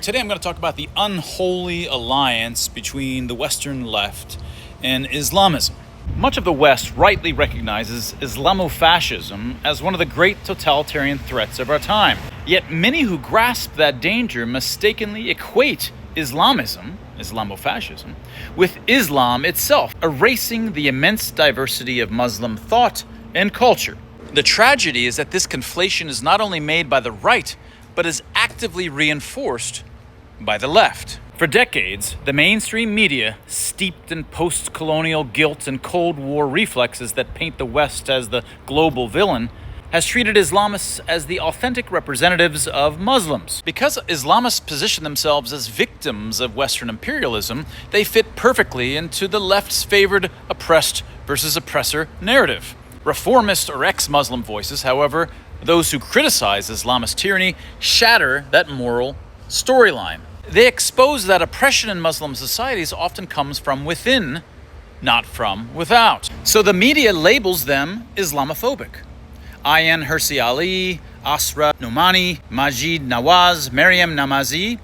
Today I'm going to talk about the unholy alliance between the Western left and Islamism. Much of the West rightly recognizes Islamofascism as one of the great totalitarian threats of our time. Yet many who grasp that danger mistakenly equate Islamism, Islamofascism, with Islam itself, erasing the immense diversity of Muslim thought and culture. The tragedy is that this conflation is not only made by the right, but is actively reinforced by the left. For decades, the mainstream media, steeped in post-colonial guilt and Cold War reflexes that paint the West as the global villain, has treated Islamists as the authentic representatives of Muslims. Because Islamists position themselves as victims of Western imperialism, they fit perfectly into the left's favored oppressed versus oppressor narrative. Reformist or ex-Muslim voices, however, those who criticize Islamist tyranny, shatter that moral storyline. They expose that oppression in Muslim societies often comes from within, not from without. So the media labels them Islamophobic. Ayan Hirsi Ali, Asra Nomani, Majid Nawaz, Maryam Namazi,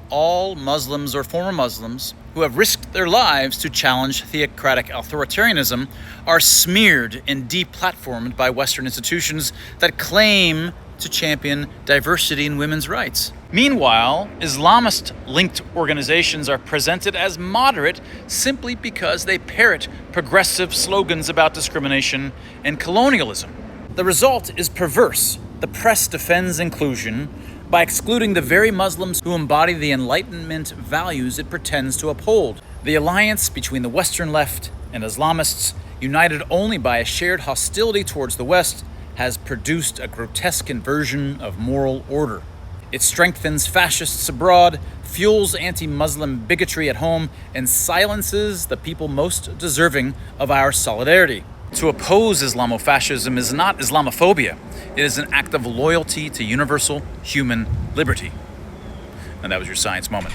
all Muslims or former Muslims who have risked their lives to challenge theocratic authoritarianism, are smeared and deplatformed by Western institutions that claim to champion diversity and women's rights. Meanwhile, Islamist-linked organizations are presented as moderate simply because they parrot progressive slogans about discrimination and colonialism. The result is perverse. The press defends inclusion by excluding the very Muslims who embody the Enlightenment values it pretends to uphold. The alliance between the Western left and Islamists, united only by a shared hostility towards the West, has produced a grotesque inversion of moral order. It strengthens fascists abroad, fuels anti-Muslim bigotry at home, and silences the people most deserving of our solidarity. To oppose Islamofascism is not Islamophobia. It is an act of loyalty to universal human liberty. And that was your science moment.